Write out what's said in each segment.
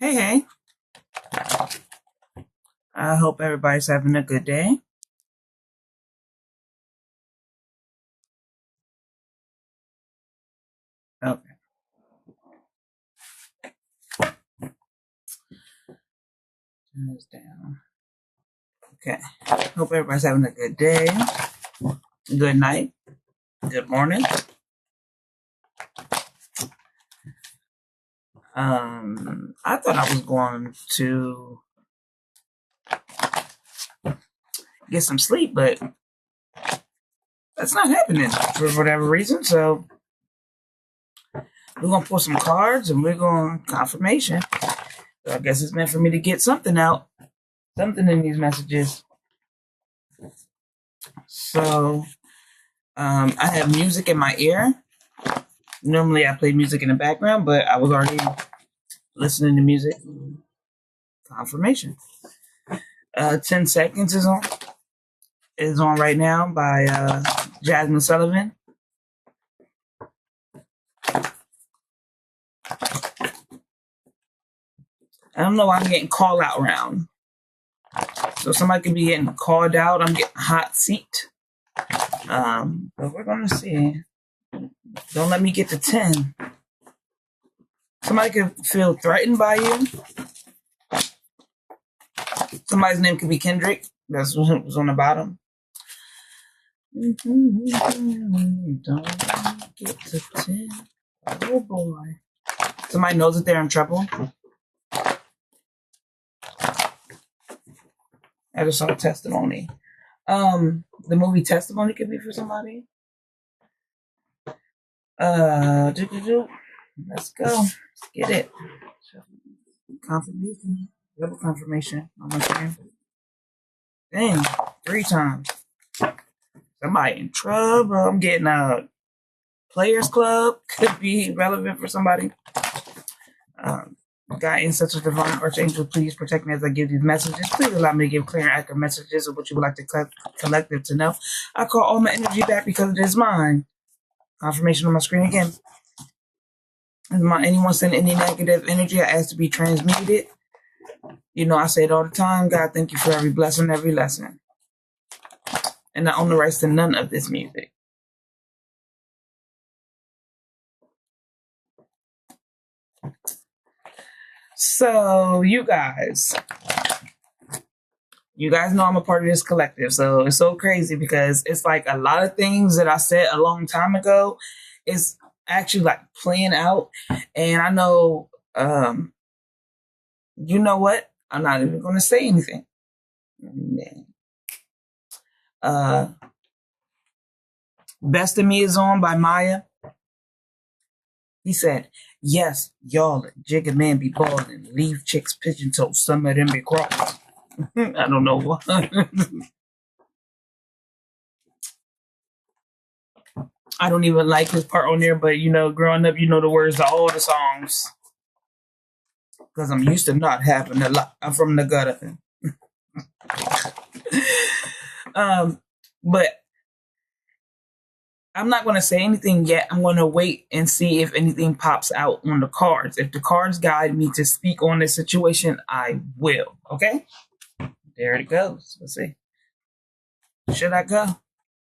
Hey, hey. I hope everybody's having a good day. Okay. Turn this down. Okay. Hope everybody's having a good day, good night, good morning. I thought I was going to get some sleep, but that's not happening for whatever reason. So we're going to pull some cards and we're going confirmation. So I guess it's meant for me to get something out, something in these messages. So I have music in my ear. Normally I play music in the background, but I was already listening to music. Confirmation. 10 Seconds is on right now by Jasmine Sullivan. I don't know why I'm getting call out round. So somebody could be getting called out. I'm getting hot seat. But we're gonna see. Don't let me get to 10. Somebody could feel threatened by you. Somebody's name could be Kendrick. That's what's on the bottom. Don't get to 10. Oh boy. Somebody knows that they're in trouble. I just saw Testimony. The movie Testimony could be for somebody. Let's go. Let's get it. Confirmation. Double confirmation on my screen. Dang, 3 times. Somebody in trouble. I'm getting a Players Club. Could be relevant for somebody. God, in such a divine archangel, please protect me as I give these messages. Please allow me to give clear and accurate messages of what you would like the collective to know. I call all my energy back because it is mine. Confirmation on my screen again. Is anyone send any negative energy, I ask to be transmuted. You know, I say it all the time. God, thank you for every blessing, every lesson. And I own the rights to none of this music. So, you guys know I'm a part of this collective. So it's so crazy because it's like a lot of things that I said a long time ago is actually like playing out. And I know, you know what? I'm not even going to say anything. Best of Me is on by Maya. He said, yes, y'all, Jigga man be ballin', leave chicks pigeon toes, some of them be cross. I don't know what. I don't even like this part on there, but you know, growing up, you know the words to all the songs. Because I'm used to not having a lot. I'm from the gutter. But I'm not going to say anything yet. I'm going to wait and see if anything pops out on the cards. If the cards guide me to speak on this situation, I will. Okay? There it goes. Let's see. Should I go?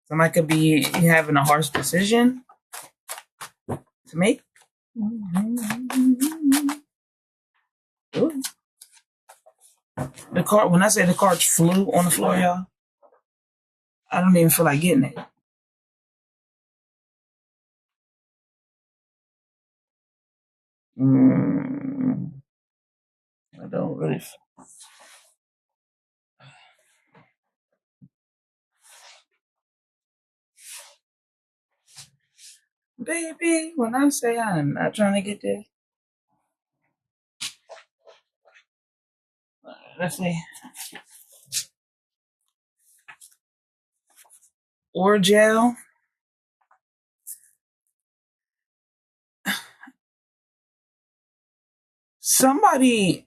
Somebody could be having a harsh decision to make. Ooh. The card, when I say the cards flew on the floor, y'all, I don't even feel like getting it. I don't really. Baby, when I say I'm not trying to get this. Let's see. Or gel. Somebody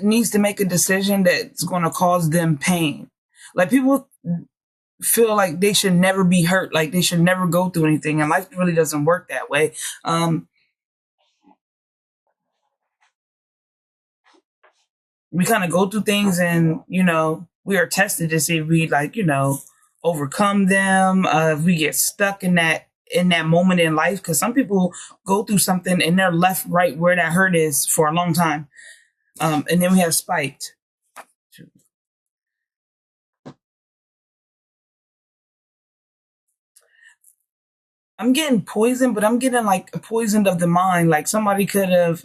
needs to make a decision that's going to cause them pain. Like people feel like they should never be hurt, like they should never go through anything, and life really doesn't work that way. We kind of go through things, and we are tested to see if we, like, overcome them, if we get stuck in that moment in life, because some people go through something and they're left right where that hurt is for a long time. And then we have spiked. I'm getting poisoned, but I'm getting like poisoned of the mind. Like somebody could have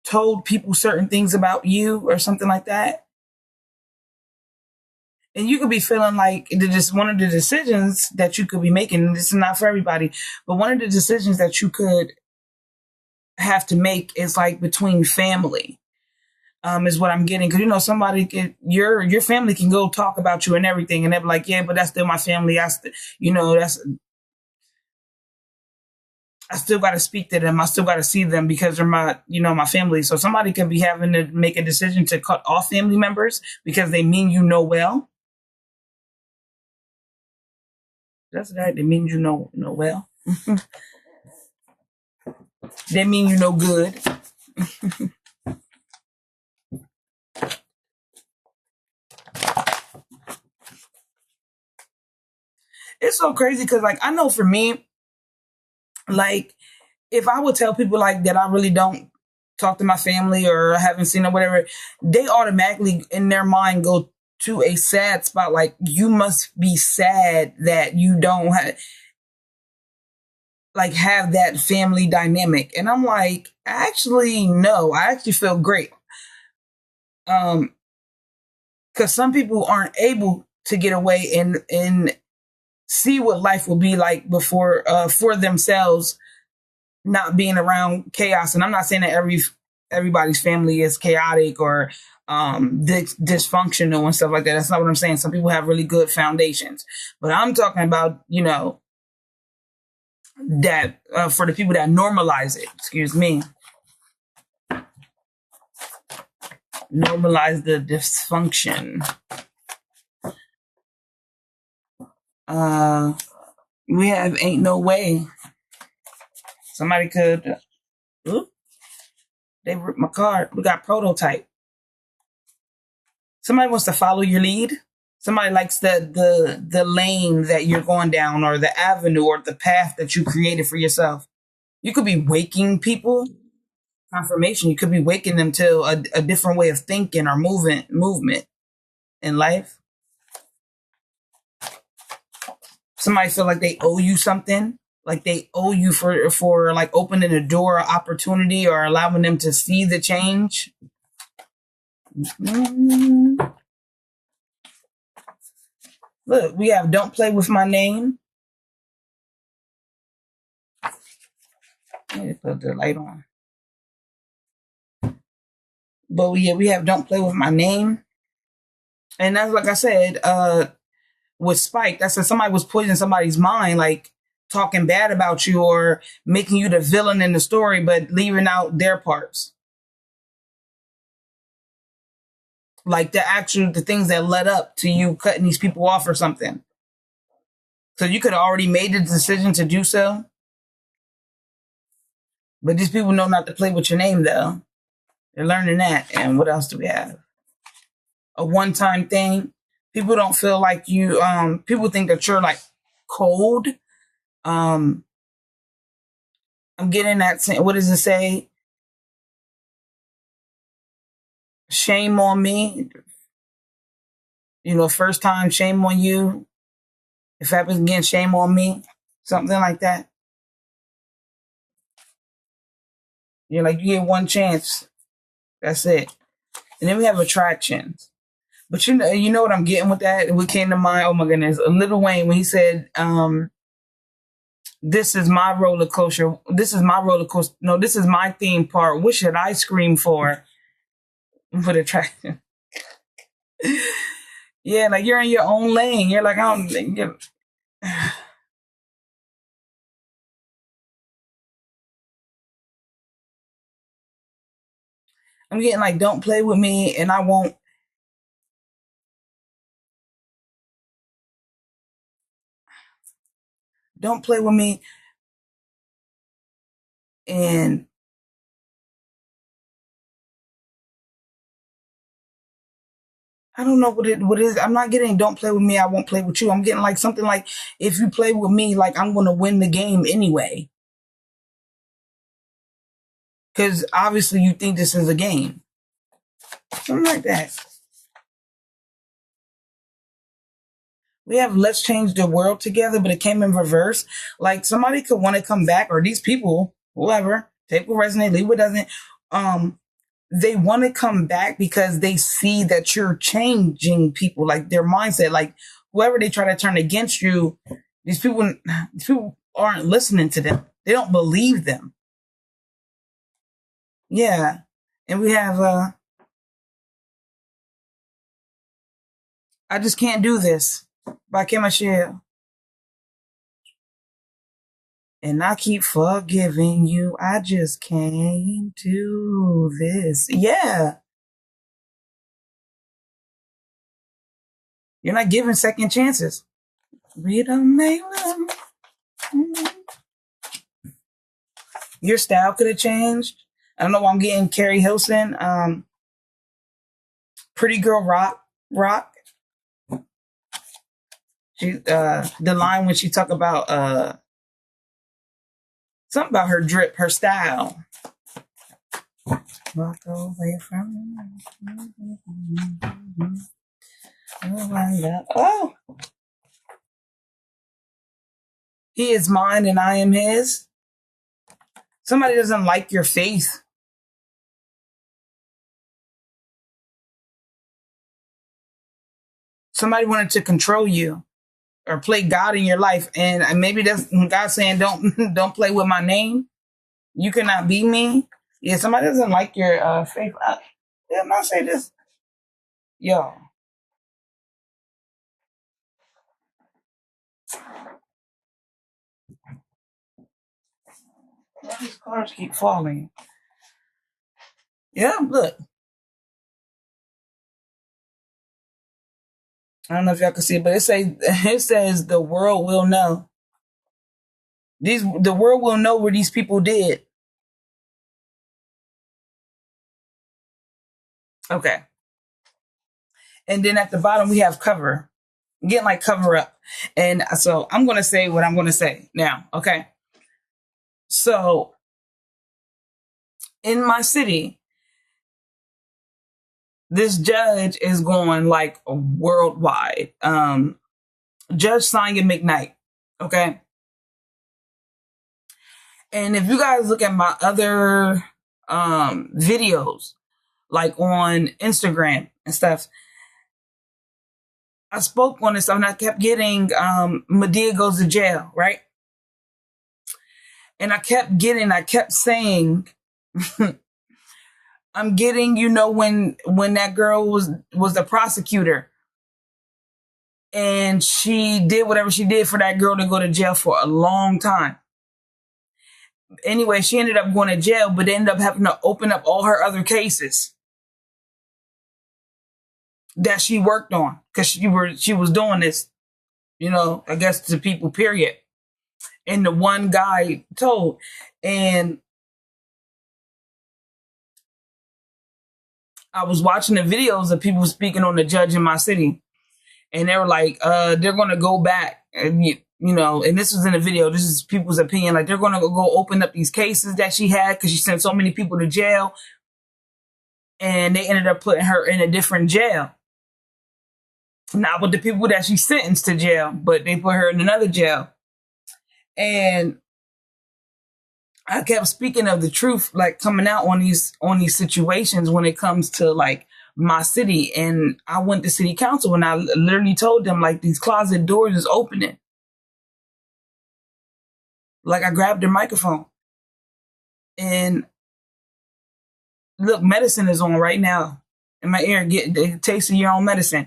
told people certain things about you or something like that. And you could be feeling like just one of the decisions that you could be making, and this is not for everybody, but one of the decisions that you could have to make is like between family. Is what I'm getting, because somebody your family can go talk about you and everything, and they're like, yeah, but that's still my family. I still got to speak to them. I still got to see them because they're my family. So somebody could be having to make a decision to cut off family members because they mean well. That's right. They mean well. They mean good. It's so crazy because, like, I know for me, like, if I would tell people like that I really don't talk to my family or I haven't seen them, whatever, they automatically in their mind go to a sad spot. Like, you must be sad that you don't have that family dynamic. And I'm like, actually, no, I actually feel great. Because some people aren't able to get away and see what life will be like before for themselves, not being around chaos. And I'm not saying that everybody's family is chaotic or dysfunctional and stuff like that. That's not what I'm saying. Some people have really good foundations, but I'm talking about that for the people that normalize it. Excuse me. Normalize the dysfunction. We have ain't no way. Somebody could. Oops, they ripped my card. We got prototype. Somebody wants to follow your lead. Somebody likes the lane that you're going down, or the avenue, or the path that you created for yourself. You could be waking people. Confirmation. You could be waking them to a different way of thinking or movement in life. Somebody feel like they owe you something. Like they owe you for like opening a door or opportunity or allowing them to see the change. Look, we have don't play with my name. Let me put the light on. But we have don't play with my name. And that's like I said, with Spike, that's if somebody was poisoning somebody's mind, like talking bad about you or making you the villain in the story, but leaving out their parts. Like the things that led up to you cutting these people off or something. So you could have already made the decision to do so. But these people know not to play with your name, though. They're learning that. And what else do we have? A one-time thing. People don't feel like you, people think that you're like cold. I'm getting that, what does it say? Shame on me. First time, shame on you. If it happens again, shame on me. Something like that. You're like, you get one chance. That's it. And then we have attractions. But you know what I'm getting with that? What came to mind? Oh my goodness. Lil Wayne, when he said, this is my roller coaster. This is my roller coaster. No, this is my theme park. What should I scream for? For the attraction. Yeah, like you're in your own lane. You're like, I don't. I'm getting like, don't play with me, and I won't. Don't play with me, and I don't know what it is. I'm not getting don't play with me, I won't play with you. I'm getting like something like, if you play with me, like I'm gonna win the game anyway. Because obviously you think this is a game. Something like that. We have let's change the world together, but it came in reverse. Like somebody could want to come back, or these people, whoever, take what resonate, leave what doesn't. They want to come back because they see that you're changing people, like their mindset. Like whoever they try to turn against you, these people aren't listening to them. They don't believe them. Yeah. And we have I just can't do this by Kim Michelle. And I keep forgiving you. I just can't do this. Yeah. You're not giving second chances. Rita Mailer. Your style could have changed. I don't know why I'm getting Carrie Hilson. Pretty Girl Rock. She the line when she talk about something about her drip, her style. Walk away from me. Oh, he is mine and I am his. Somebody doesn't like your faith. Somebody wanted to control you or play God in your life, and maybe that's God saying, don't play with my name. You cannot be me. Yeah, somebody doesn't like your faith. I'm not say this, yo. Why these cars keep falling? Yeah, look. I don't know if y'all can see it, but it says the world will know. The world will know what these people did. Okay. And then at the bottom we have cover. I'm getting like cover up. And so I'm gonna say what I'm gonna say now. Okay. So in my city, this judge is going like worldwide. Judge Sonya McKnight. Okay. And if you guys look at my other videos, like on Instagram and stuff, I spoke on this and I kept getting Madea goes to jail, right? And I kept saying, I'm getting, when that girl was the prosecutor and she did whatever she did for that girl to go to jail for a long time. Anyway, she ended up going to jail, but ended up having to open up all her other cases that she worked on because she was doing this, I guess to people, period. And the one guy told, and I was watching the videos of people speaking on the judge in my city, and they were like, they're going to go back and, and this was in the video. This is people's opinion. Like they're going to go open up these cases that she had because she sent so many people to jail, and they ended up putting her in a different jail. Not with the people that she sentenced to jail, but they put her in another jail. And I kept speaking of the truth, like coming out on these situations when it comes to like my city. And I went to city council and I literally told them like these closet doors is opening. Like I grabbed their microphone and look, medicine is on right now in my ear. Get the taste of your own medicine.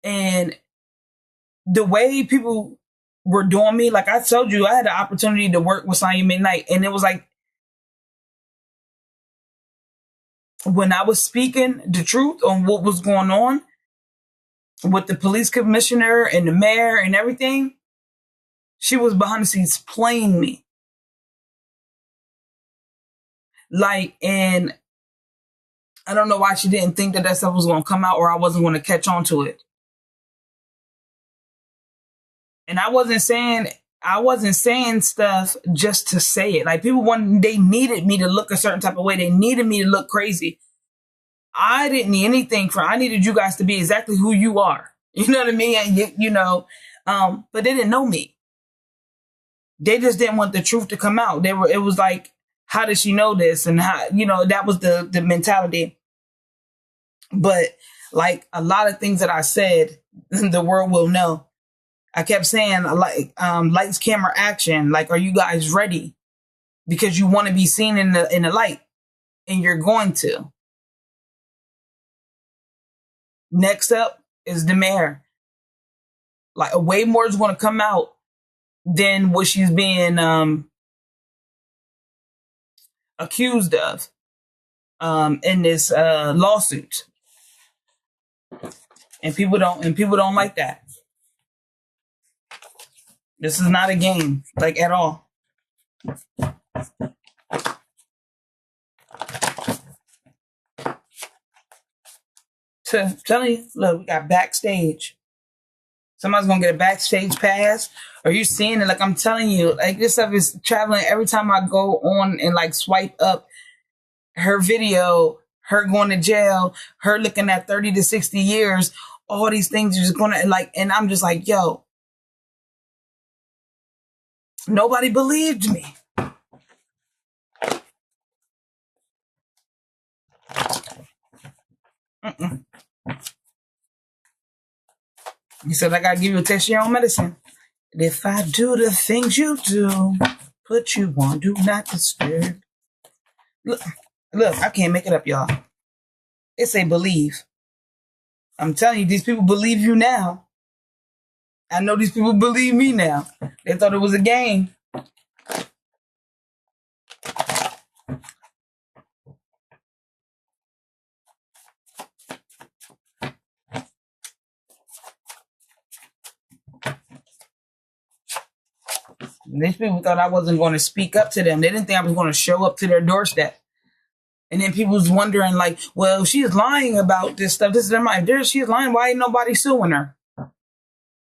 And the way people were doing me, like I told you, I had the opportunity to work with Sonya McKnight, and it was like when I was speaking the truth on what was going on with the police commissioner and the mayor and everything, she was behind the scenes playing me. Like, and I don't know why she didn't think that that stuff was going to come out or I wasn't going to catch on to it. And I wasn't saying stuff just to say it. Like, people they needed me to look a certain type of way. They needed me to look crazy. I didn't need anything I needed you guys to be exactly who you are. You know what I mean? And but they didn't know me. They just didn't want the truth to come out. It was like, how did she know this? And how, that was the mentality. But like a lot of things that I said, the world will know. I kept saying, like, lights, camera, action. Like, are you guys ready? Because you want to be seen in the light, and you're going to. Next up is the mayor. Like, way more is going to come out than what she's being accused of in this lawsuit. And people don't like that. This is not a game, like, at all. So, telling you, look, we got backstage. Somebody's gonna get a backstage pass. Are you seeing it? Like, I'm telling you, like, this stuff is traveling every time I go on and like swipe up her video, her going to jail, her looking at 30 to 60 years. All these things are just gonna, like, and I'm just like, yo, nobody believed me. He said, I gotta give you a taste of your own medicine. And if I do the things you do, put you on do not disturb. Look, I can't make it up, y'all. It say believe. I'm telling you, these people believe you now. I know these people believe me now. They thought it was a game. These people thought I wasn't going to speak up to them. They didn't think I was going to show up to their doorstep. And then people was wondering, like, well, she's lying about this stuff. This is their mind. She's lying. Why ain't nobody suing her?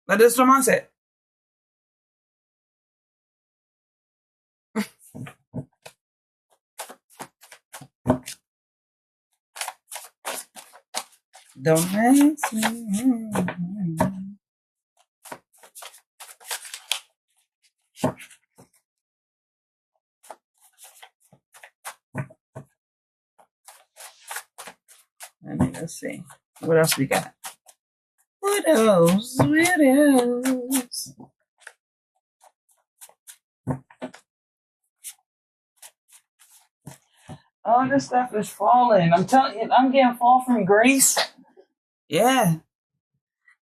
Like, that's what I said. Don't ask me. Let's see. What else we got? What else? All this stuff is falling. I'm telling you, I'm getting fall from grace. Yeah.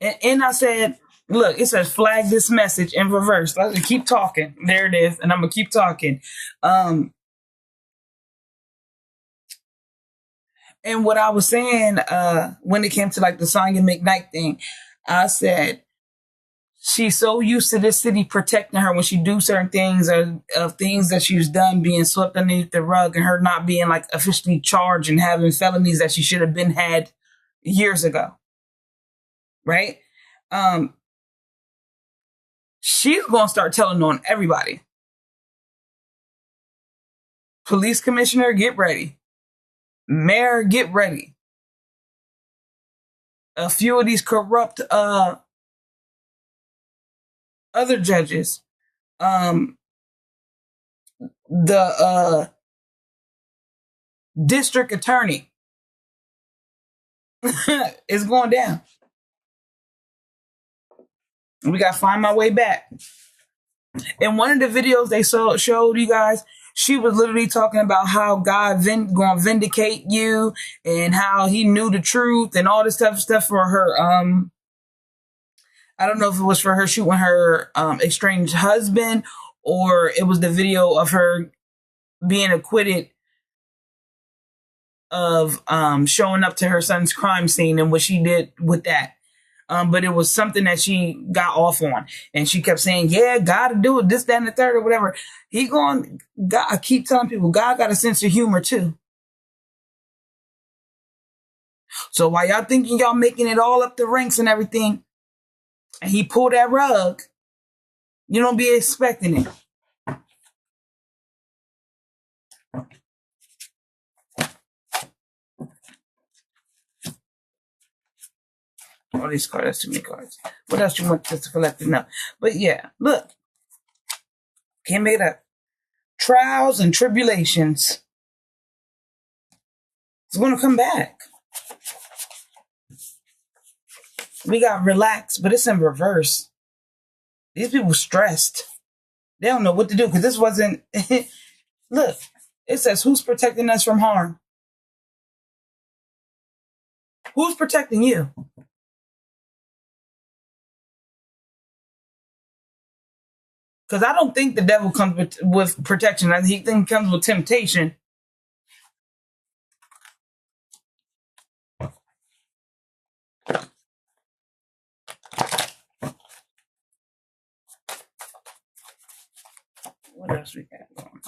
And I said, look, it says flag this message in reverse. Let's keep talking. There it is. And I'm going to keep talking. And what I was saying, when it came to like the Sonya McKnight thing, I said, she's so used to this city protecting her when she do certain things of things that she's done being swept underneath the rug and her not being like officially charged and having felonies that she should have been had years ago. Right? She's going to start telling on everybody. Police commissioner, get ready. Mayor, get ready. A few of these corrupt other judges, the district attorney is going down. We got to find my way back. In one of the videos they showed you guys, she was literally talking about how God going to vindicate you and how he knew the truth and all this stuff for her. I don't know if it was for her shooting her estranged husband or it was the video of her being acquitted of showing up to her son's crime scene and what she did with that. But it was something that she got off on, and she kept saying, "Yeah, God to do it, this, that, and the third, or whatever." God. I keep telling people, God got a sense of humor too. So while y'all thinking y'all making it all up the ranks and everything, and he pulled that rug, you don't be expecting it. All these cards, that's too many cards. What else you want us to collect enough? But yeah, look. Can't make it up. Trials and tribulations. It's going to come back. We got relaxed, but it's in reverse. These people stressed. They don't know what to do because this wasn't. Look, it says, who's protecting us from harm? Who's protecting you? Because I don't think the devil comes with protection. I think he comes with temptation. What else we got going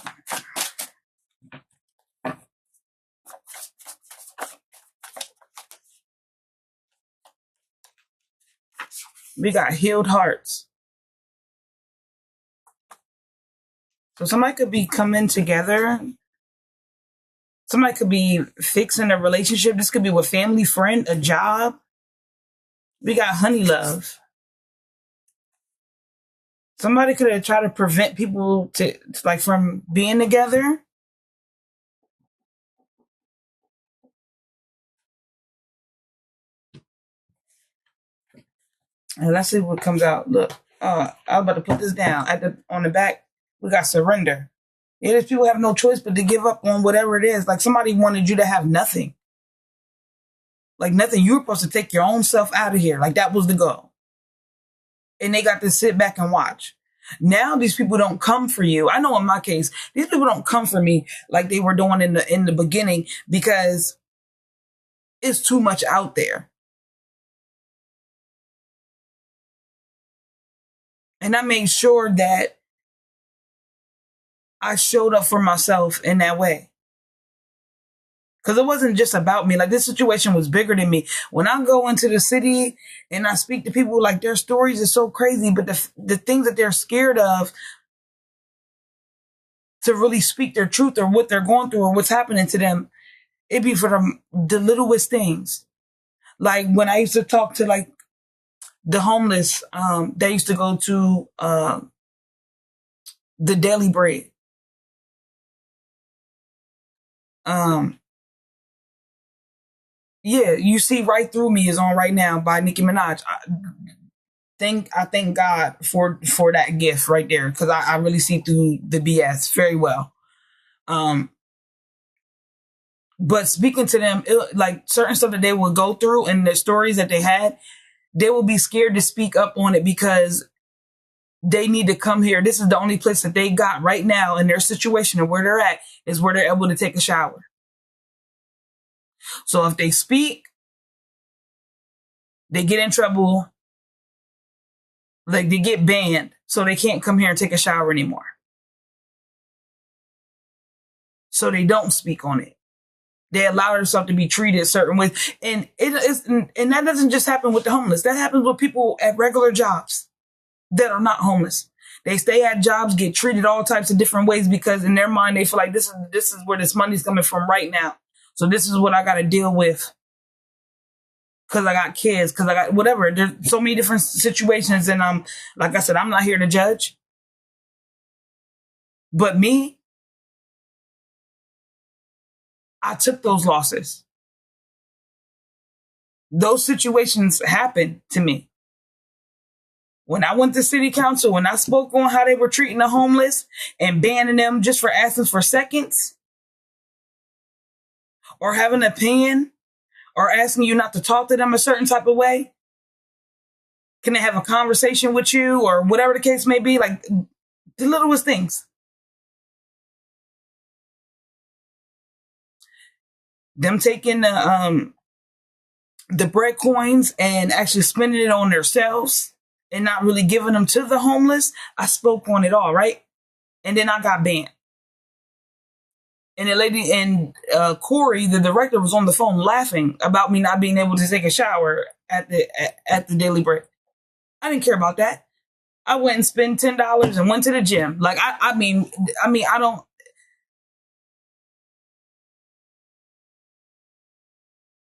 on? We got healed hearts. So somebody could be coming together. Somebody could be fixing a relationship. This could be with family, friend, a job. We got honey love. Somebody could have tried to prevent people from being together. And let's see what comes out. Look, I was about to put this down. On the back, we got surrender. Yeah, there's people have no choice but to give up on whatever it is. Like somebody wanted you to have nothing. Like nothing. You were supposed to take your own self out of here. Like that was the goal. And they got to sit back and watch. Now these people don't come for you. I know in my case, these people don't come for me like they were doing in the beginning because it's too much out there. And I made sure that I showed up for myself in that way. Because it wasn't just about me. Like this situation was bigger than me. When I go into the city and I speak to people, like their stories are so crazy, but the things that they're scared of to really speak their truth or what they're going through or what's happening to them, it'd be for the littlest things. Like when I used to talk to like the homeless, they used to go to the Daily Bread. Yeah, You See Right Through Me is on right now by Nicki Minaj. I thank God for that gift right there because I really see through the BS very well. But speaking to them, like certain stuff that they would go through and the stories that they had, they will be scared to speak up on it because they need to come here. This is the only place that they got right now in their situation and where they're at is where they're able to take a shower. So if they speak, they get in trouble. Like they get banned. So they can't come here and take a shower anymore. So they don't speak on it. They allow themselves to be treated certain ways. And and that doesn't just happen with the homeless. That happens with people at regular jobs that are not homeless. They stay at jobs, get treated all types of different ways because in their mind, they feel like this is where this money's coming from right now. So this is what I got to deal with because I got kids, because I got whatever. There's so many different situations. And like I said, I'm not here to judge. But me, I took those losses. Those situations happened to me. When I went to city council, when I spoke on how they were treating the homeless and banning them just for asking for seconds or having an opinion or asking you not to talk to them a certain type of way, can they have a conversation with you or whatever the case may be? Like the littlest things. Them taking the bread coins and actually spending it on themselves and not really giving them to the homeless. I spoke on it all, right? And then I got banned. And the lady and Corey, the director, was on the phone laughing about me not being able to take a shower at the Daily Bread. I didn't care about that. I went and spent $10 and went to the gym. Like I mean,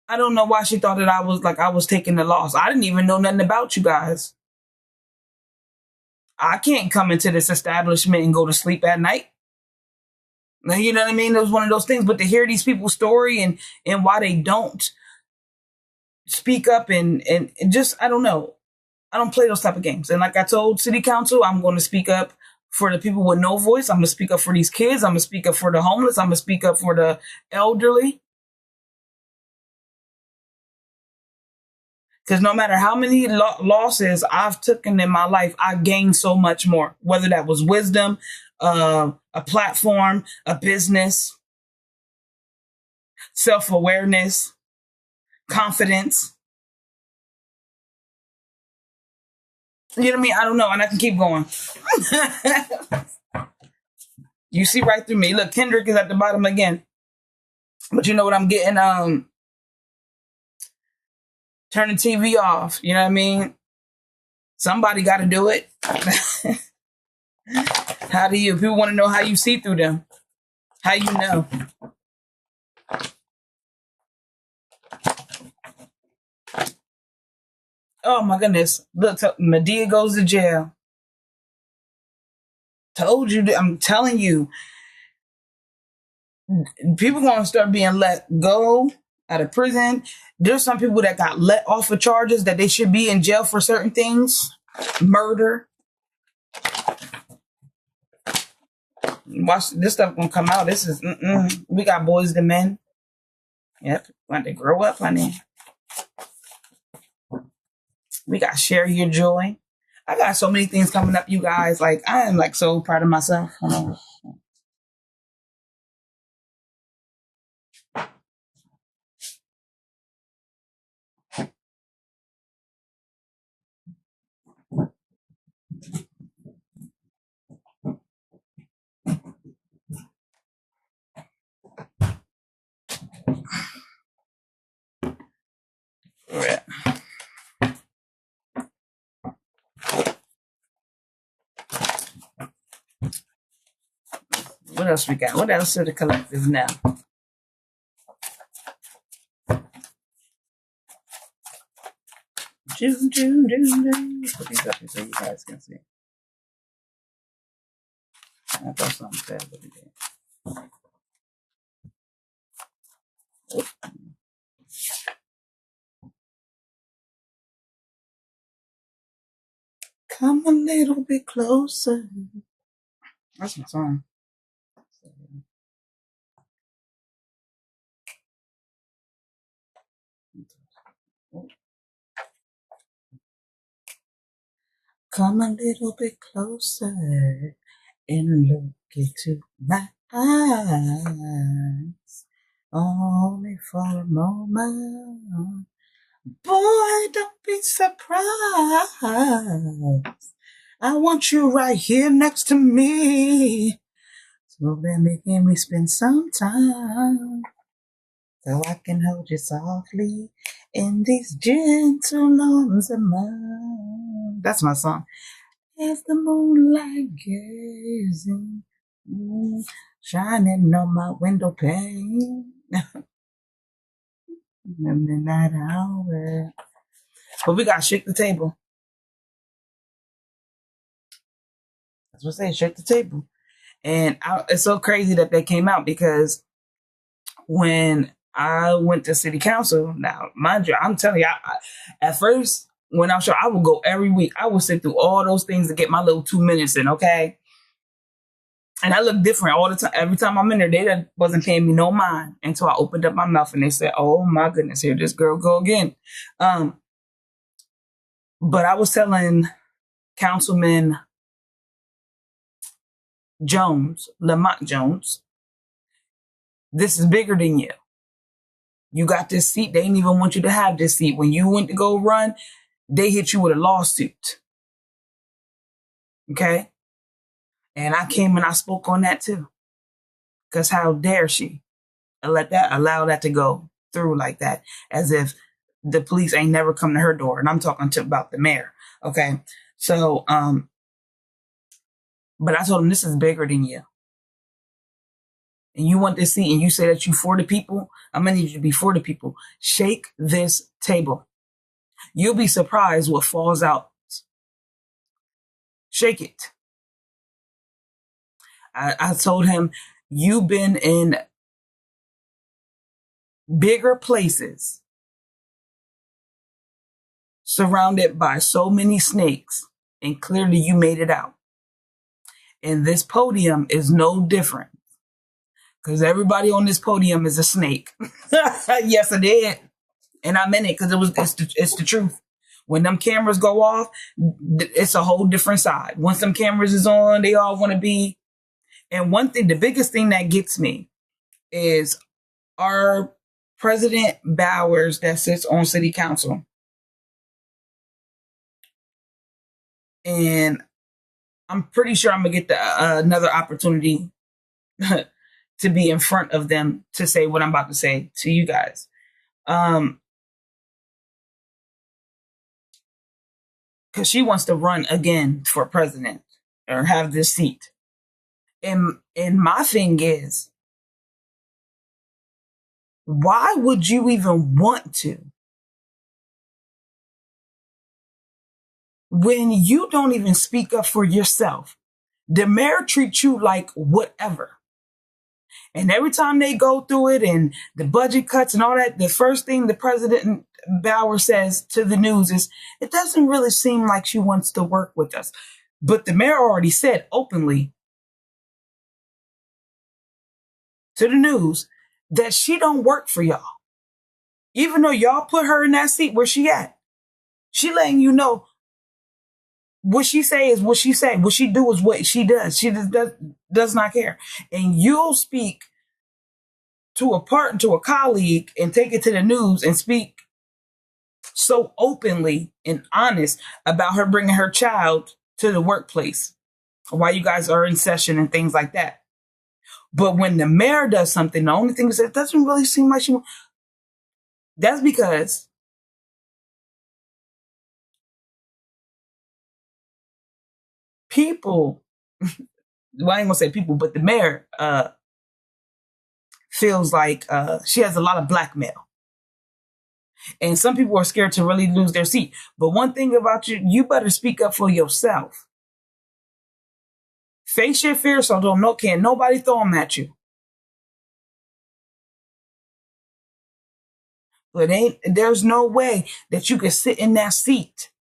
I don't know why she thought that I was taking the loss. I didn't even know nothing about you guys. I can't come into this establishment and go to sleep at night. You know what I mean? It was one of those things. But to hear these people's story and why they don't speak up and just, I don't know. I don't play those type of games. And like I told city council, I'm going to speak up for the people with no voice. I'm going to speak up for these kids. I'm going to speak up for the homeless. I'm going to speak up for the elderly. Because no matter how many losses I've taken in my life, I gained so much more. Whether that was wisdom, a platform, a business, self-awareness, confidence. You know what I mean? I don't know. And I can keep going. You see right through me. Look, Kendrick is at the bottom again. But you know what I'm getting? Turn the TV off. You know what I mean? Somebody got to do it. How do you? People want to know how you see through them. How you know? Oh my goodness. Look, Medea goes to jail. Told you that. I'm telling you. People going to start being let go out of prison. There's some people that got let off of charges that they should be in jail for certain things. Murder. Watch, this stuff gonna come out. This is, we got boys to men. Yep, when they grow up, honey. We got share your joy. I got so many things coming up, you guys. Like, I am like so proud of myself. Hold on. Yeah. What else we got? What else is the collective now? Put these up here so you guys can see. I thought something said, but it didn't. Come a little bit closer. That's my song. Come a little bit closer and look into my eyes. Only for a moment. Boy, don't be surprised. I want you right here next to me. So baby, can we spend some time? So I can hold you softly in these gentle arms of mine. That's my song. As the moonlight gazing, shining on my window pane. The midnight hour. But we gotta shake the table. That's what I say, shake the table. And it's so crazy that they came out because when I went to city council, now, mind you, I'm telling you, at first, when I was sure, I would go every week. I would sit through all those things to get my little 2 minutes in, okay? And I look different all the time. Every time I'm in there, they wasn't paying me no mind until I opened up my mouth and they said, oh my goodness, here this girl go again. But I was telling Councilman Jones, Lamont Jones, this is bigger than you. You got this seat. They didn't even want you to have this seat. When you went to go run, they hit you with a lawsuit. Okay? And I came and I spoke on that too. Because how dare she allow that to go through like that, as if the police ain't never come to her door. And I'm talking about the mayor. Okay? So, but I told him, this is bigger than you. And you want this seat and you say that you for the people, I'm going to need you to be for the people. Shake this table. You'll be surprised what falls out. Shake it. I told him, you've been in bigger places, surrounded by so many snakes, and clearly you made it out. And this podium is no different. Because everybody on this podium is a snake. Yes, I did. And I meant it because it's the truth. When them cameras go off, it's a whole different side. Once them cameras is on, they all want to be. And one thing, the biggest thing that gets me is our President Bowers that sits on city council. And I'm pretty sure I'm going to get another opportunity to be in front of them to say what I'm about to say to you guys. Because she wants to run again for president or have this seat. And my thing is, why would you even want to? When you don't even speak up for yourself, the mayor treats you like whatever. And every time they go through it and the budget cuts and all that, the first thing the President Bauer says to the news is, it doesn't really seem like she wants to work with us. But the mayor already said openly to the news that she don't work for y'all. Even though y'all put her in that seat where she at. She letting you know what she say is what she say. What she do is what she does. She just does not care. And you'll speak to a colleague and take it to the news and speak so openly and honest about her bringing her child to the workplace while you guys are in session and things like that. But when the mayor does something, the only thing is that it doesn't really seem like she. That's because people, well, I ain't gonna say people, but the mayor feels like she has a lot of blackmail. And some people are scared to really lose their seat. But one thing about you, you better speak up for yourself. Face your fears, so can't nobody throw them at you. But there's no way that you can sit in that seat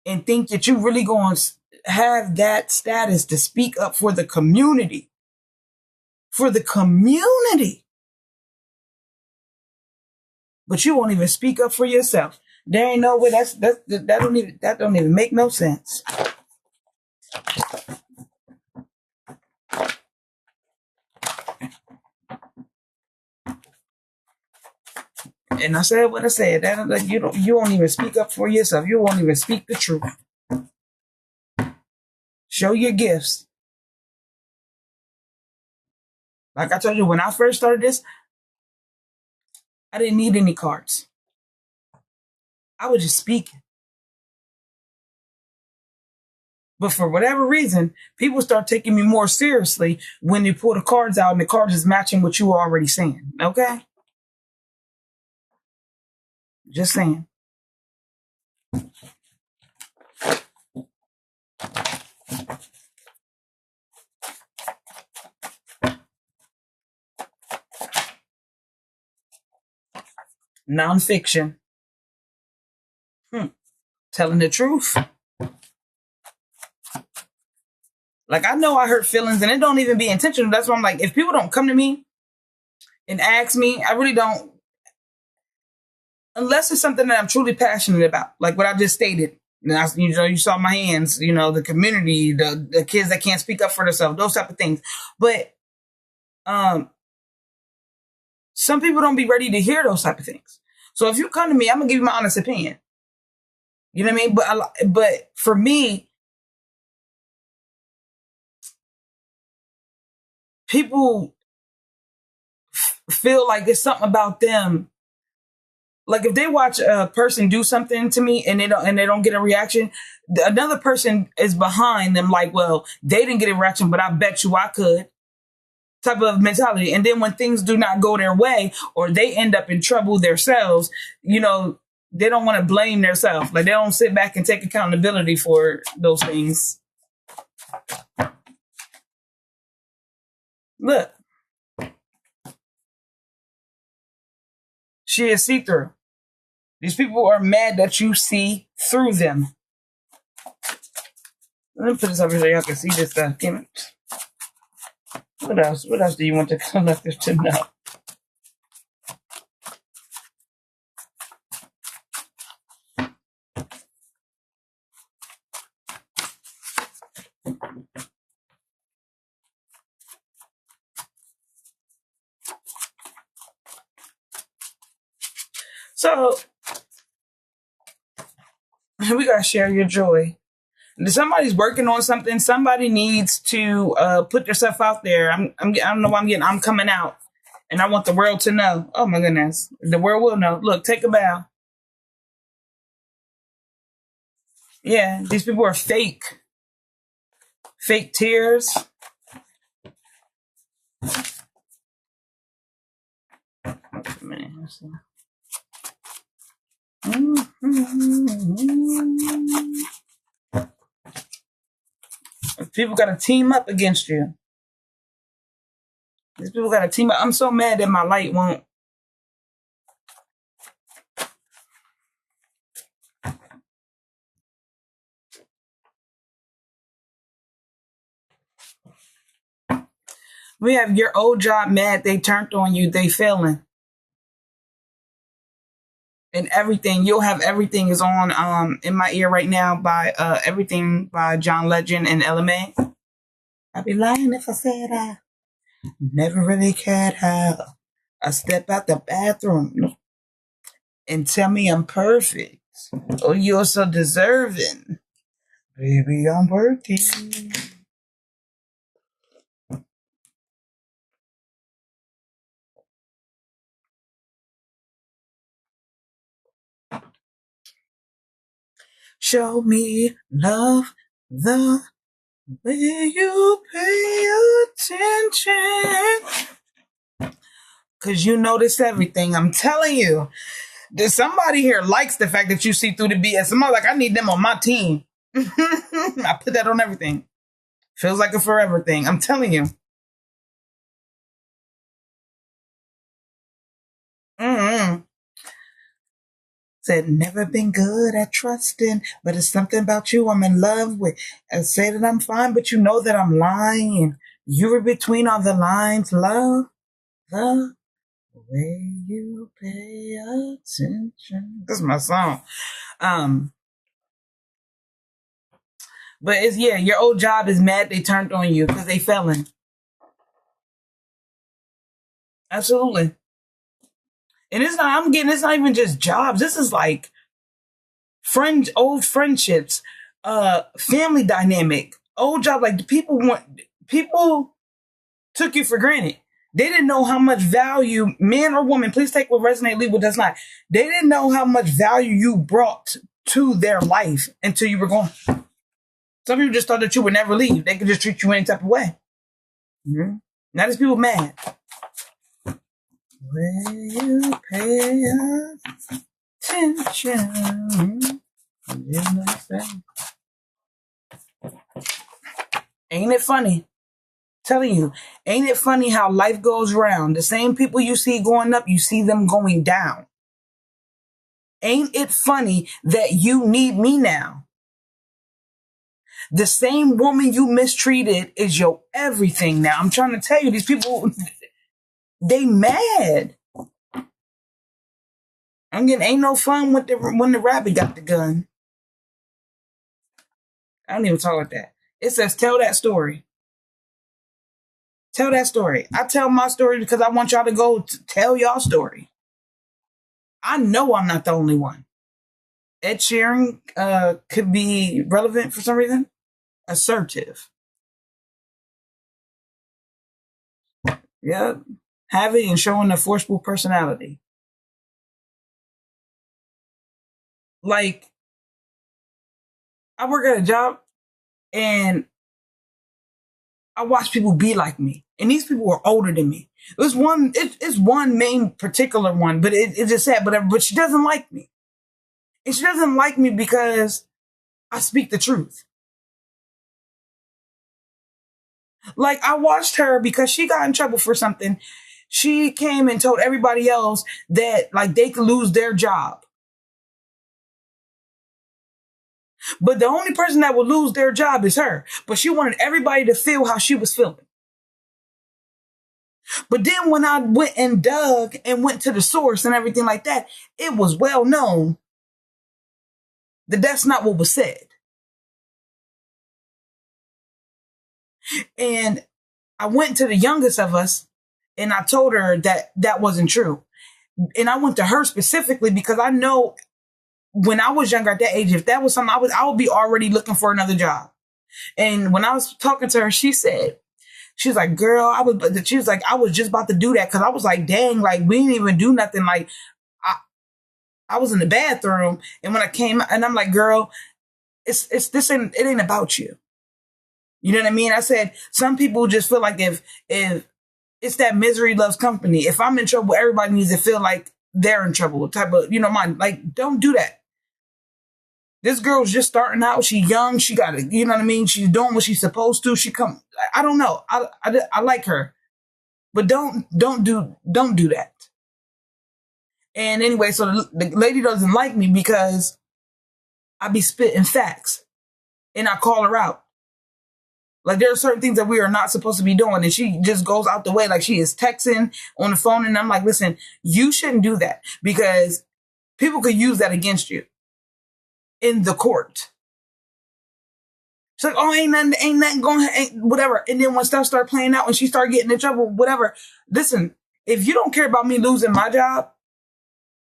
and think that you really going to have that status to speak up for the community. For the community. But you won't even speak up for yourself. There ain't no way. That don't even make no sense. And I said what I said. That you won't even speak up for yourself. You won't even speak the truth. Show your gifts. Like I told you, when I first started this, I didn't need any cards. I was just speaking. But for whatever reason, people start taking me more seriously when they pull the cards out and the cards is matching what you were already saying. Okay? Just saying. Nonfiction. Telling the truth. Like, I know I hurt feelings and it don't even be intentional. That's why I'm like, if people don't come to me and ask me, I really don't, unless it's something that I'm truly passionate about, like what I just stated. And you saw my hands, the community, the kids that can't speak up for themselves, those type of things. But Some people don't be ready to hear those type of things. So if you come to me, I'm gonna give you my honest opinion. You know what I mean? But for me, people feel like it's something about them. Like if they watch a person do something to me and they don't get a reaction, another person is behind them. Like, well, they didn't get a reaction, but I bet you I could. Type of mentality. And then when things do not go their way or they end up in trouble themselves, you know, they don't want to blame themselves. Like they don't sit back and take accountability for those things. Look. She is see-through. These people are mad that you see through them. Let me put this up here so y'all can see this stuff. What else? What else do you want the collective to know? So, we gotta share your joy. If somebody's working on something, somebody needs to put yourself out there. I don't know why I'm coming out. And I want the world to know. Oh my goodness. The world will know. Look, take a bow. Yeah, these people are fake. Fake tears. Wait a minute. Let's see. People got to team up against you. These people got to team up. I'm so mad that my light won't. We have your old job mad. They turned on you. They failing. And everything. You'll have everything is on in my ear right now by everything by John Legend and LMA. I'd be lying if I said I never really cared how I step out the bathroom and tell me I'm perfect. Oh, you're so deserving. Baby, I'm working. Show me love the way you pay attention. Because you notice everything. I'm telling you. There's somebody here likes the fact that you see through the BS. Somebody like, I need them on my team. I put that on everything. Feels like a forever thing. I'm telling you. Said, never been good at trusting, but it's something about you I'm in love with. I say that I'm fine, but you know that I'm lying. You were between all the lines, love, the way you pay attention. This is my song. But it's, yeah, your old job is mad they turned on you because they felon. Absolutely. And it's not even just jobs. This is like old friendships, family dynamic, old job. Like people took you for granted. They didn't know how much value, man or woman, please take what resonate, leave what does not. They didn't know how much value you brought to their life until you were gone. Some people just thought that you would never leave. They could just treat you any type of way. Mm-hmm. Now there's people mad. When you pay attention, you understand. Ain't it funny? Telling you, ain't it funny how life goes round? The same people you see going up, you see them going down. Ain't it funny that you need me now? The same woman you mistreated is your everything now. I'm trying to tell you, these people, they mad. Ain't no fun when the rabbit got the gun. I don't even talk like that. It says, tell that story. Tell that story. I tell my story because I want y'all to go tell y'all story. I know I'm not the only one. Ed Sheeran could be relevant for some reason. Assertive. Yeah. Having and showing a forceful personality. Like, I work at a job and I watch people be like me. And these people are older than me. It's one main particular one, but it's just sad, but she doesn't like me. And she doesn't like me because I speak the truth. Like, I watched her because she got in trouble for something. She came and told everybody else that, like, they could lose their job. But the only person that would lose their job is her. But she wanted everybody to feel how she was feeling. But then when I went and dug and went to the source and everything like that, it was well known that that's not what was said. And I went to the youngest of us and I told her that that wasn't true. And I went to her specifically because I know when I was younger at that age, if that was something I would be already looking for another job. And when I was talking to her, she was like, girl, I was just about to do that. Cause I was like, dang, like we didn't even do nothing. Like I was in the bathroom and when I came and I'm like, girl, it ain't about you. You know what I mean? I said, some people just feel like if it's that misery loves company. If I'm in trouble, everybody needs to feel like they're in trouble type of, mind. Like, don't do that. This girl's just starting out. She's young. She got it. You know what I mean? She's doing what she's supposed to. I don't know. I like her, but don't do that. And anyway, so the lady doesn't like me because I be spitting facts and I call her out. Like there are certain things that we are not supposed to be doing. And she just goes out the way. Like she is texting on the phone. And I'm like, listen, you shouldn't do that because people could use that against you in the court. She's like, oh, ain't nothing going, whatever. And then when stuff start playing out and she start getting in trouble, whatever. Listen, if you don't care about me losing my job,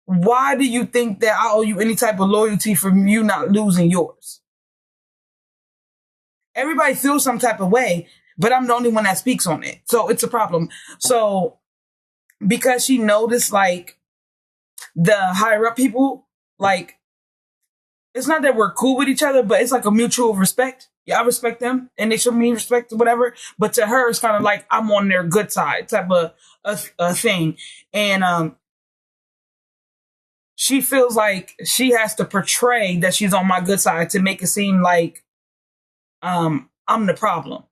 why do you think that I owe you any type of loyalty from you not losing yours? Everybody feels some type of way, but I'm the only one that speaks on it. So it's a problem. So because she noticed like the higher up people, like it's not that we're cool with each other, but it's like a mutual respect. Yeah, I respect them and they show me respect or whatever. But to her, it's kind of like I'm on their good side type of a thing. And she feels like she has to portray that she's on my good side to make it seem like I'm the problem.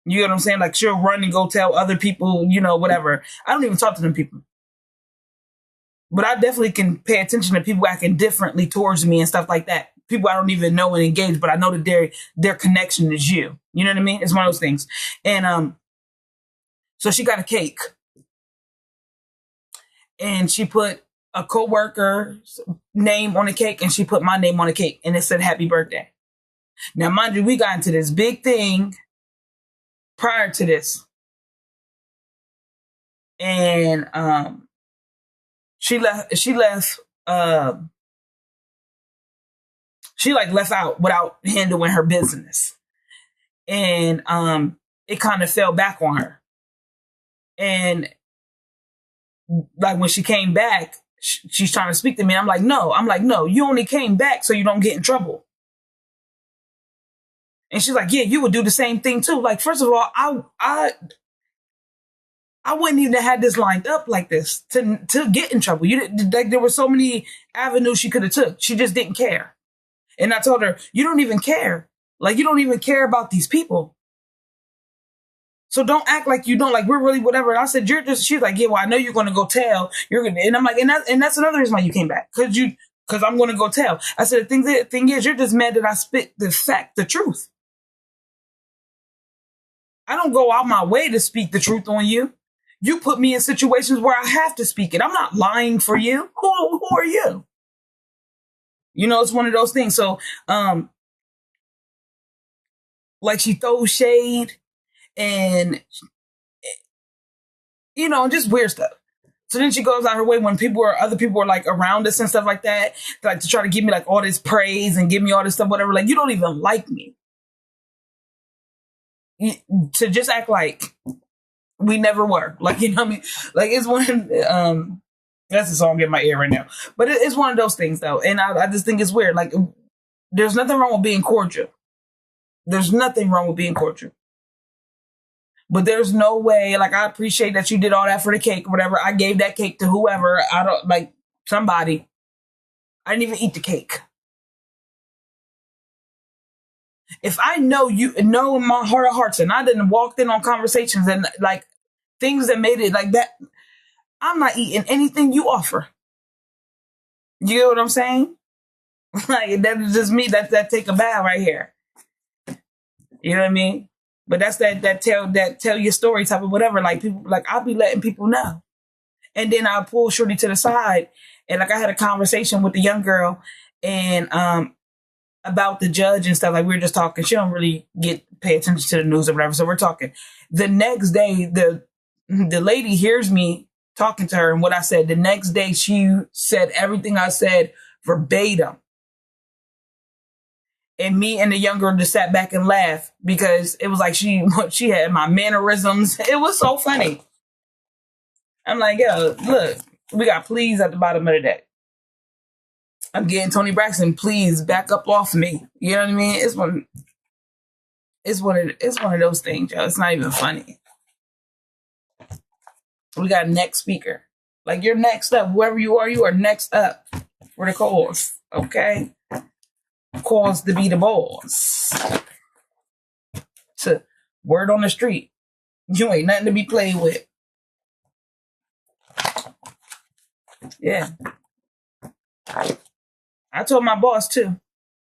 You know what I'm saying? Like she'll run and go tell other people, whatever. I don't even talk to them people. But I definitely can pay attention to people acting differently towards me and stuff like that. People I don't even know and engage, but I know that their connection is you. You know what I mean? It's one of those things. And so she got a cake. And she put a coworker's name on the cake and she put my name on the cake and it said happy birthday. Now, mind you, we got into this big thing prior to this. And she left out without handling her business. And it kind of fell back on her. And like when she came back, she's trying to speak to me. I'm like, no, you only came back so you don't get in trouble. And she's like, yeah, you would do the same thing too. Like, first of all, I wouldn't even have had this lined up like this to get in trouble. There were so many avenues she could have took. She just didn't care. And I told her, you don't even care. Like, you don't even care about these people. So don't act like you don't, like we're really whatever. And I said, she's like, yeah, well, I know you're going to go tell. And I'm like, and that's another reason why you came back. Cause I'm going to go tell. I said, the thing is, you're just mad that I spit the truth. I don't go out my way to speak the truth on you. You put me in situations where I have to speak it. I'm not lying for you. Who are you? It's one of those things. So, like she throws shade and just weird stuff. So then she goes out her way when other people are like around us and stuff like that, like to try to give me like all this praise and give me all this stuff, whatever. Like, you don't even like me. To just act like we never were. Like, you know what I mean? Like, it's one, that's a song in my ear right now. But it's one of those things though. And I just think it's weird. Like, there's nothing wrong with being cordial. There's nothing wrong with being cordial. But there's no way, like, I appreciate that you did all that for the cake or whatever. I gave that cake to whoever. I don't, like, somebody. I didn't even eat the cake. If I know in my heart of hearts, and I didn't walk in on conversations and, like, things that made it like that, I'm not eating anything you offer. You get what I'm saying? Like, that is just me. That's that take a bow right here. You know what I mean? But that's that tell your story type of whatever. Like, people, like, I'll be letting people know. And then I'll pull Shorty to the side. And like, I had a conversation with the young girl and about the judge and stuff. Like, we were just talking. She don't really pay attention to the news or whatever. So we're talking. The next day, the lady hears me talking to her and what I said. The next day, she said everything I said verbatim. And me and the young girl just sat back and laughed because it was like she had my mannerisms. It was so funny. I'm like, yo, look, we got please at the bottom of the deck. I'm getting Tony Braxton, please back up off me. You know what I mean? It's one of those things, yo. It's not even funny. We got next speaker. Like, you're next up. Whoever you are next up for the cause. Okay? Cause to be the boss. So, word on the street. You ain't nothing to be played with. Yeah. I told my boss too.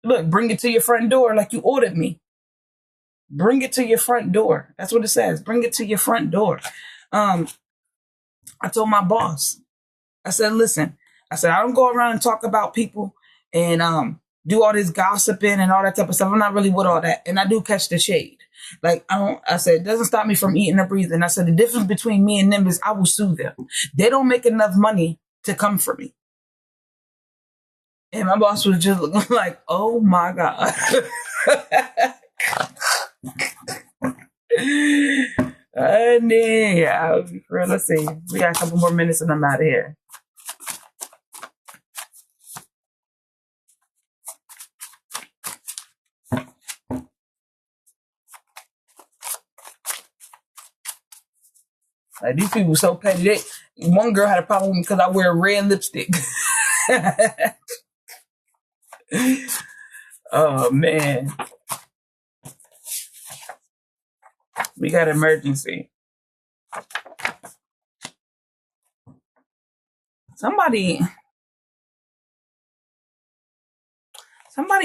Look, bring it to your front door like you ordered me. Bring it to your front door. That's what it says. Bring it to your front door. I told my boss. I said, listen. I said, I don't go around and talk about people and do all this gossiping and all that type of stuff. I'm not really with all that. And I do catch the shade. Like, I said, it doesn't stop me from eating or breathing. I said, the difference between me and them is I will sue them. They don't make enough money to come for me. And my boss was just looking like, oh my God. Yeah, let's see. We got a couple more minutes and I'm out of here. Like, these people so petty. One girl had a problem with me because I wear red lipstick. Oh, man. We got emergency. Somebody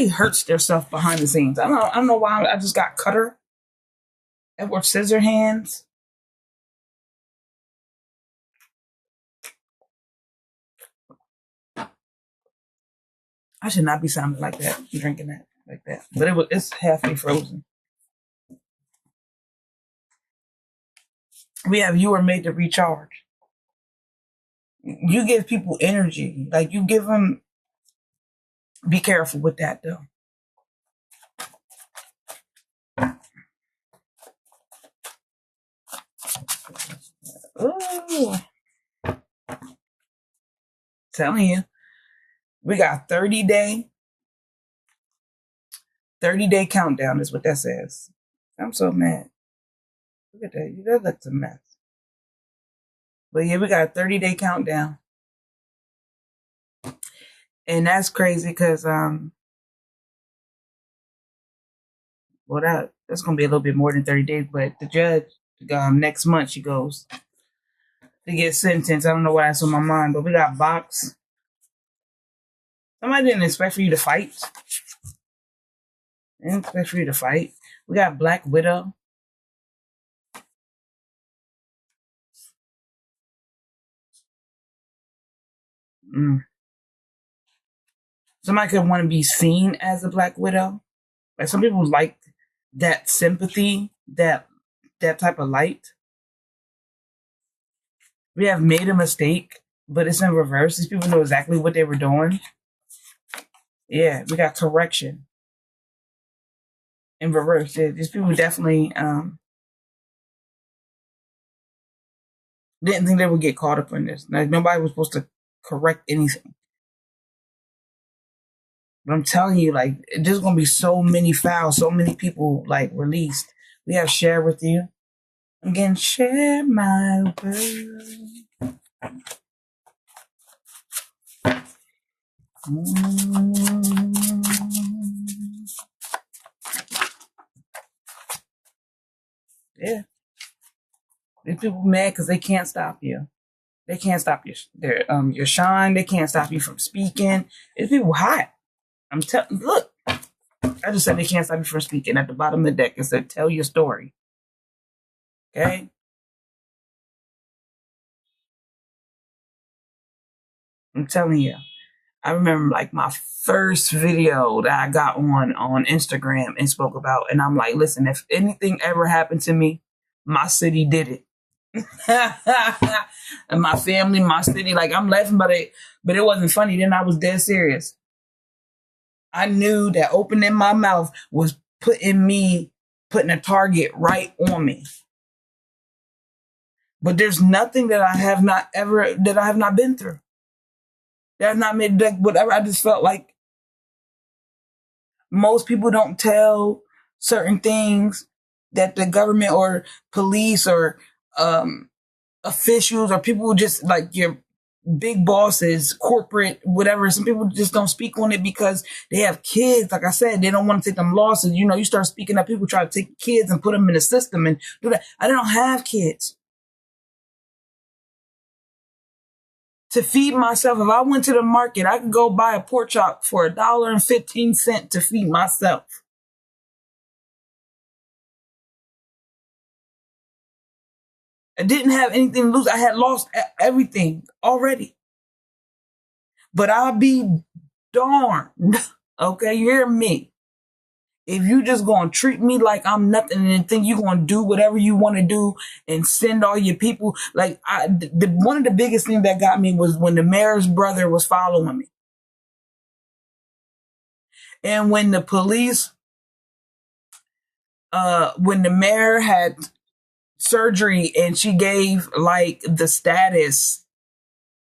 hurts themselves behind the scenes. I don't know why. I just got Cutter. Edward Scissorhands. I should not be sounding like that, drinking that like that. But it's halfway frozen. We have You Are Made to Recharge. You give people energy. Like, you give them. Be careful with that, though. Ooh. Telling you. We got 30-day countdown is what that says. I'm so mad. Look at that. That looks a mess. But yeah, we got a 30-day countdown. And that's crazy because, well, that's going to be a little bit more than 30 days. But the judge, next month she goes to get sentenced. I don't know why that's on my mind, but we got Vox. Somebody didn't expect for you to fight. They didn't expect for you to fight. We got Black Widow. Somebody could want to be seen as a Black Widow. Like, some people like that sympathy, that type of light. We have made a mistake, but it's in reverse. These people know exactly what they were doing. Yeah, we got correction in reverse. Yeah, these people definitely didn't think they would get caught up in this. Like nobody was supposed to correct anything. But I'm telling you, like, there's gonna be so many files, so many people like released. We have share with you. Again, share my world. Yeah. These people mad because they can't stop you. They can't stop your shine. They can't stop you from speaking. These people hot. I'm telling. Look, I just said they can't stop you from speaking. At the bottom of the deck, it said, "Tell your story." Okay. I'm telling you. I remember like my first video that I got on Instagram and spoke about, and I'm like, listen, if anything ever happened to me, my city did it. And my family, my city, like I'm laughing about it, but it wasn't funny. Then I was dead serious. I knew that opening my mouth was putting a target right on me. But there's nothing that I have not been through. That have not made like whatever. I just felt like most people don't tell certain things that the government or police or officials or people just like your big bosses, corporate, whatever. Some people just don't speak on it because they have kids. Like I said, they don't want to take them losses. You know, you start speaking up, people try to take kids and put them in the system and do that. I don't have kids. To feed myself, if I went to the market, I could go buy a pork chop for $1.15 to feed myself. I didn't have anything to lose. I had lost everything already. But I'll be darned, okay, you hear me? If you just gonna treat me like I'm nothing and think you gonna do whatever you want to do and send all your people, like one of the biggest things that got me was when the mayor's brother was following me. And when the police, when the mayor had surgery and she gave like the status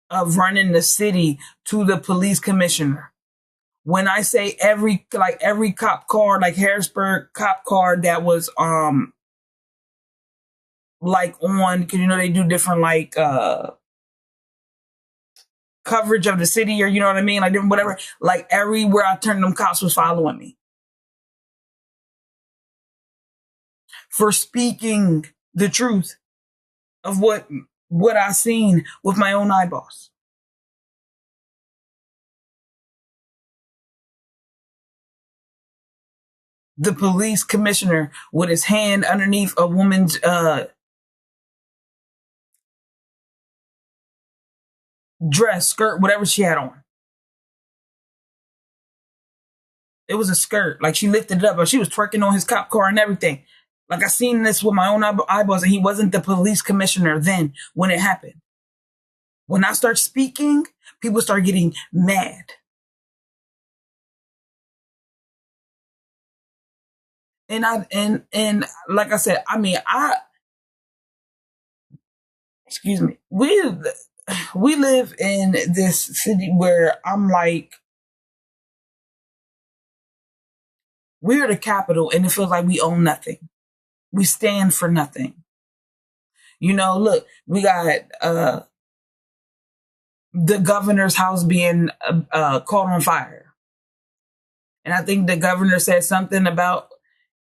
of running the city to the police commissioner. When I say every cop car, like Harrisburg cop car that was like on, cause you know they do different like coverage of the city or you know what I mean, like different whatever. Like everywhere I turned, them cops was following me for speaking the truth of what I seen with my own eyeballs. The police commissioner with his hand underneath a woman's dress, skirt, whatever she had on. It was a skirt. Like she lifted it up, but she was twerking on his cop car and everything. Like I seen this with my own eyeballs, and he wasn't the police commissioner then when it happened. When I start speaking, people start getting mad. And and like I said, I mean, excuse me, we live in this city where I'm like, we're the capital, and it feels like we own nothing. We stand for nothing. You know, look, we got the governor's house being caught on fire. And I think the governor said something about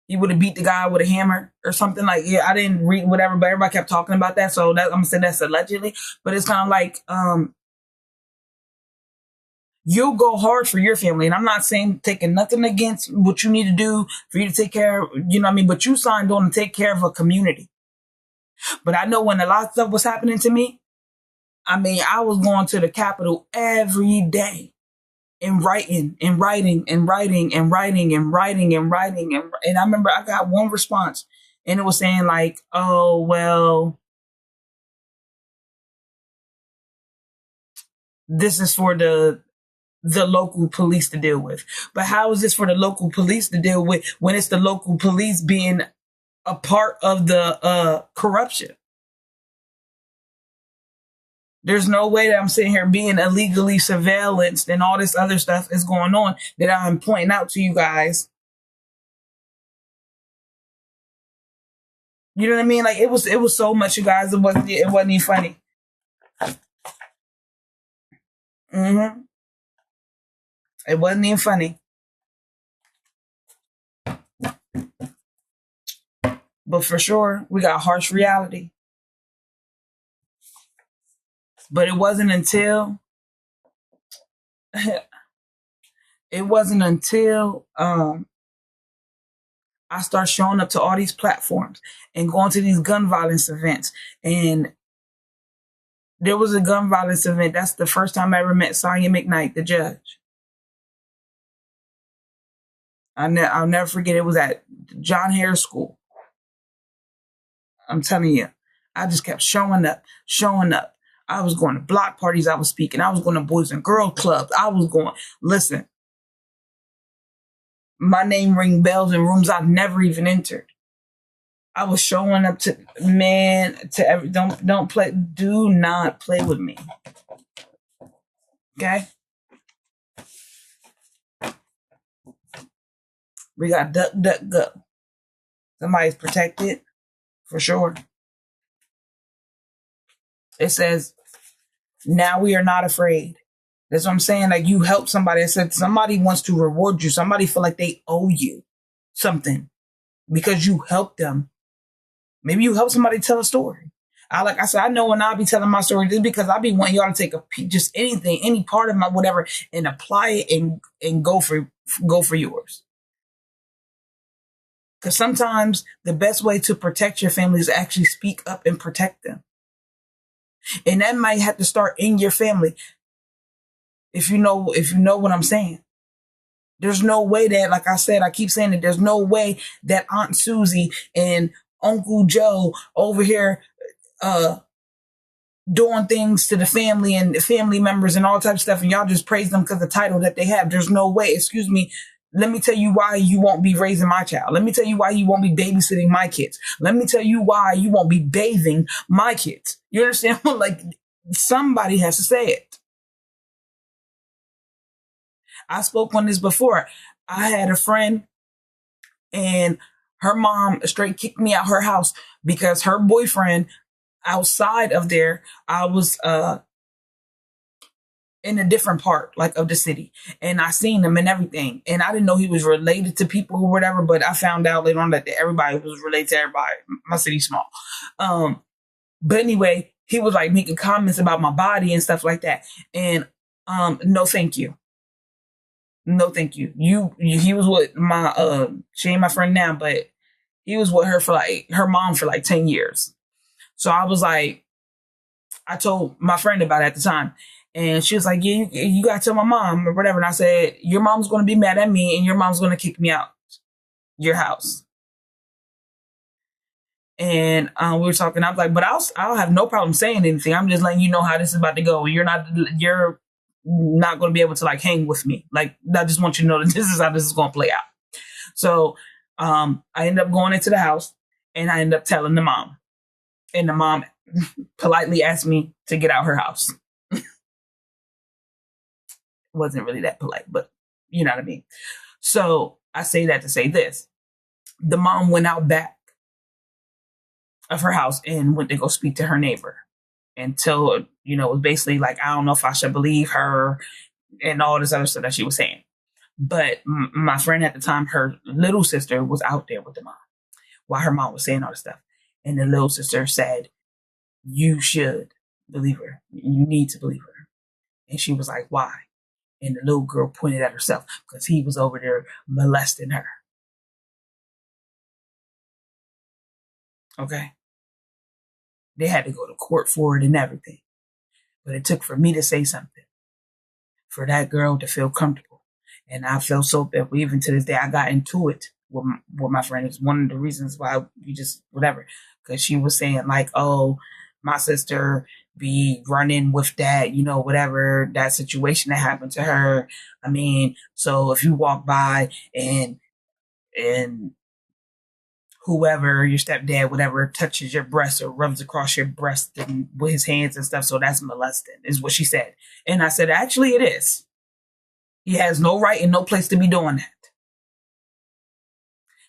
he would have beat the guy with a hammer or something like, yeah, I didn't read whatever, but everybody kept talking about that. So that, I'm gonna say that's allegedly, but it's kind of like, you'll go hard for your family. And I'm not saying taking nothing against what you need to do for you to take care of, you know what I mean? But you signed on to take care of a community. But I know when a lot of stuff was happening to me, I mean, I was going to the Capitol every day and writing and writing and writing and writing and writing and writing. And I remember I got one response and it was saying like, oh, well, this is for the local police to deal with. But how is this for the local police to deal with when it's the local police being a part of the corruption? There's no way that I'm sitting here being illegally surveillanced and all this other stuff is going on that I'm pointing out to you guys. You know what I mean? Like it was so much, you guys. It wasn't even funny. It wasn't even funny. But for sure, we got harsh reality. But it wasn't until I start showing up to all these platforms and going to these gun violence events. And there was a gun violence event. That's the first time I ever met Sonia McKnight, the judge. I'll never forget. It was at John Hare School. I'm telling you, I just kept showing up. I was going to block parties. I was speaking. I was going to boys and girls clubs. I was going, listen, my name ring bells in rooms I've never even entered. I was showing up to, do not play with me. Okay? We got duck, duck, go. Somebody's protected, for sure. It says, now we are not afraid. That's what I'm saying. Like you help somebody. I said somebody wants to reward you. Somebody feel like they owe you something because you helped them. Maybe you help somebody tell a story. Like I said, I know when I'll be telling my story, just because I'll be wanting y'all to take just anything, any part of my whatever, and apply it and go for yours. Because sometimes the best way to protect your family is actually speak up and protect them. And that might have to start in your family. If you know what I'm saying. There's no way that, like I said, I keep saying that there's no way that Aunt Susie and Uncle Joe over here doing things to the family and the family members and all types of stuff, and y'all just praise them because of the title that they have. There's no way. Excuse me. Let me tell you why you won't be raising my child. Let me tell you why you won't be babysitting my kids. Let me tell you why you won't be bathing my kids. You understand? Like, somebody has to say it. I spoke on this before. I had a friend and her mom straight kicked me out her house because her boyfriend outside of there, I was in a different part, like, of the city. And I seen him and everything. And I didn't know he was related to people or whatever, but I found out later on that everybody was related to everybody. My city's small. But anyway, he was like making comments about my body and stuff like that. And no, thank you. No, thank you. He was with my, she ain't my friend now, but he was with her mom for like 10 years. So I was like, I told my friend about it at the time. And she was like, yeah, you got to tell my mom or whatever. And I said, your mom's going to be mad at me and your mom's going to kick me out your house. And we were talking. I was like, but I'll have no problem saying anything. I'm just letting you know how this is about to go. You're not going to be able to like hang with me. Like, I just want you to know that this is how this is going to play out. So I ended up going into the house and I ended up telling the mom. And the mom politely asked me to get out her house. Wasn't really that polite, but you know what I mean? So I say that to say this. The mom went out back of her house and went to go speak to her neighbor and tell her, it was basically like, I don't know if I should believe her and all this other stuff that she was saying. But my friend at the time, her little sister was out there with the mom while her mom was saying all this stuff. And the little sister said, you should believe her. You need to believe her. And she was like, why? And the little girl pointed at herself because he was over there molesting her. Okay. They had to go to court for it and everything. But it took for me to say something, for that girl to feel comfortable. And I felt so bad. Even to this day, I got into it with my friend. It's one of the reasons why we just, whatever. Because she was saying like, oh, my sister be running with that, you know, whatever that situation that happened to her. I mean, so if you walk by and whoever, your stepdad, whatever, touches your breast or rubs across your breast and with his hands and stuff, so that's molesting, is what she said. And I said, actually, it is. He has no right and no place to be doing that.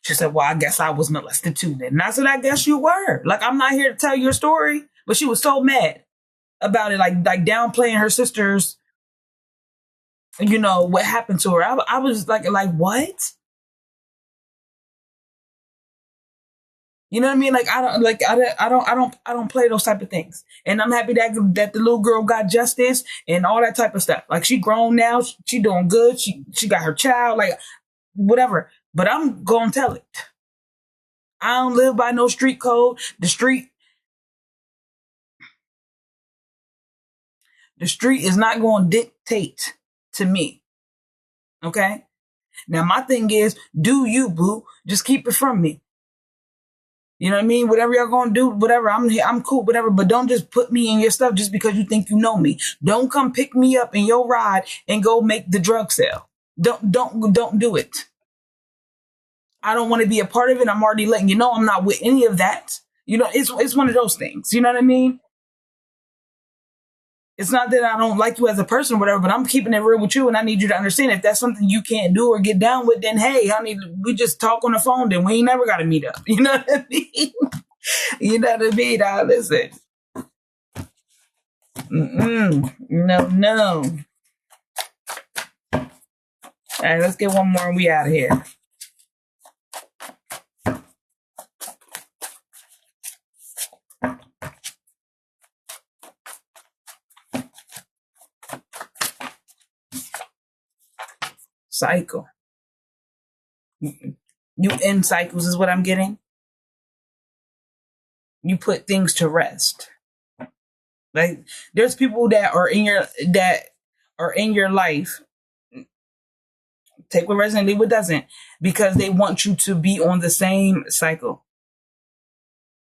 She said, well, I guess I was molested too then. And I said, I guess you were. Like, I'm not here to tell your story. But she was so mad about it, like downplaying her sister's, you know, what happened to her. I was like, what? You know what I mean? Like, I don't play those type of things. And I'm happy that the little girl got justice and all that type of stuff. Like, she grown now. She doing good. She got her child, like, whatever. But I'm going to tell it. I don't live by no street code. The street is not going to dictate to me. Okay? Now, my thing is, do you, boo. Just keep it from me. You know what I mean? Whatever y'all going to do, whatever, I'm cool, whatever. But don't just put me in your stuff just because you think you know me. Don't come pick me up in your ride and go make the drug sale. Don't do it. I don't want to be a part of it. I'm already letting you know I'm not with any of that. You know, it's one of those things. You know what I mean? It's not that I don't like you as a person or whatever, but I'm keeping it real with you, and I need you to understand if that's something you can't do or get down with, then hey, honey, we just talk on the phone, then we ain't never got to meet up. You know what I mean? You know what I mean? Now, listen. No. All right, let's get one more and we out of here. Cycle. You end cycles is what I'm getting. You put things to rest. Like, there's people that are in your life. Take what resonates, leave what doesn't, because they want you to be on the same cycle.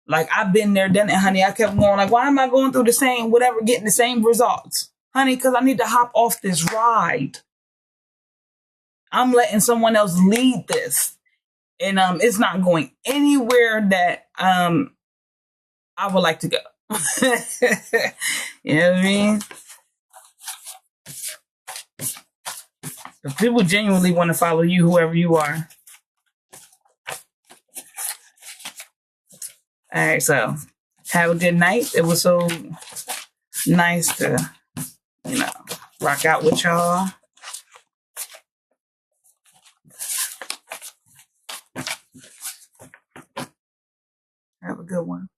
Like, I've been there, done it, honey. I kept going, like, why am I going through the same, whatever, getting the same results? Honey, because I need to hop off this ride. I'm letting someone else lead this. And it's not going anywhere that I would like to go. You know what I mean? If people genuinely want to follow you, whoever you are. All right, so have a good night. It was so nice to, you know, rock out with y'all. Have a good one.